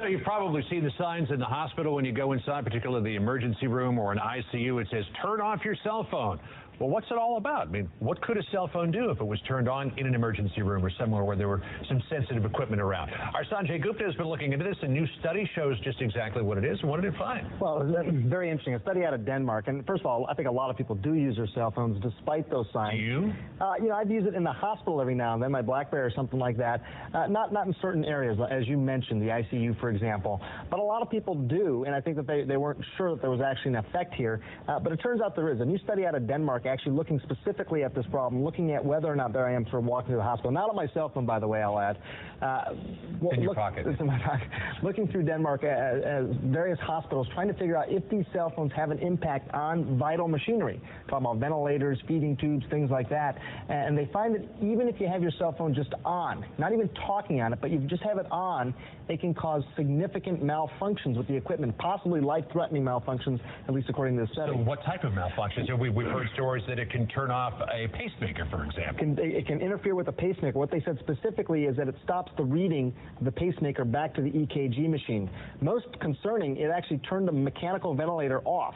So you've probably seen the signs in the hospital when you go inside, particularly the emergency room or an ICU. It says, turn off your cell phone. Well, what's it all about? I mean, what could a cell phone do if it was turned on in an emergency room or somewhere where there were some sensitive equipment around? Our Sanjay Gupta has been looking into this. A new study shows just exactly what it is. What did it find? Well, very interesting. A study out of Denmark. And first of all, I think a lot of people do use their cell phones despite those signs. Do you? I'd use it in the hospital every now and then, my BlackBerry or something like that. Not in certain areas, as you mentioned, the ICU, for example. But a lot of people do, and I think that they weren't sure that there was actually an effect here. But it turns out there is. A new study out of Denmark actually looking specifically at this problem, looking at whether or not there I am sort of walking to the hospital. Not on my cell phone, by the way, I'll add. In your pocket. It's in my pocket. Looking through Denmark at various hospitals, trying to figure out if these cell phones have an impact on vital machinery. Talking about ventilators, feeding tubes, things like that. And they find that even if you have your cell phone just on, not even talking on it, but you just have it on, it can cause significant malfunctions with the equipment, possibly life-threatening malfunctions, at least according to the study. So what type of malfunctions? We've heard stories that it can turn off a pacemaker, for example. It can interfere with a pacemaker. What they said specifically is that it stops the reading of the pacemaker back to the EKG machine. Most concerning, it actually turned the mechanical ventilator off,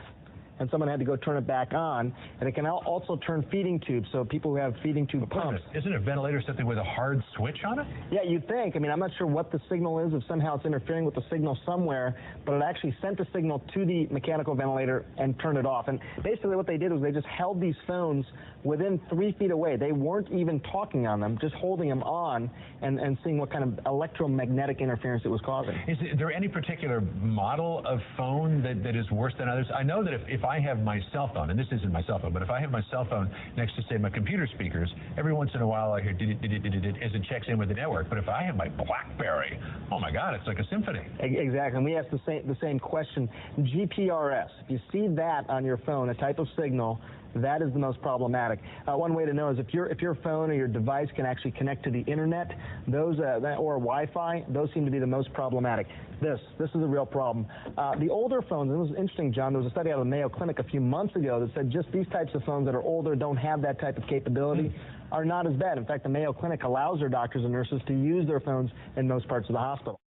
and someone had to go turn it back on. And it can also turn feeding tubes, so people who have feeding tube pumps. Isn't a ventilator something with a hard switch on it? Yeah, you'd think. I mean, I'm not sure what the signal is, if somehow it's interfering with the signal somewhere, but it actually sent a signal to the mechanical ventilator and turned it off. And basically what they did was they just held these phones within 3 feet away. They weren't even talking on them, just holding them on and seeing what kind of electromagnetic interference it was causing. Is there any particular model of phone that is worse than others? I know that if I have my cell phone, and this isn't my cell phone, but if I have my cell phone next to, say, my computer speakers, every once in a while I hear as it checks in with the network. But if I have my BlackBerry, oh my God, it's like a symphony. Exactly, and we asked the same question. GPRS, if you see that on your phone, a type of signal, that is the most problematic. One way to know is if your phone or your device can actually connect to the internet, those or Wi-Fi, those seem to be the most problematic. This is a real problem. The older phones, and it was interesting, John, there was a study out of the Mayo Clinic a few months ago that said just these types of phones that are older, don't have that type of capability, are not as bad. In fact, the Mayo Clinic allows their doctors and nurses to use their phones in most parts of the hospital.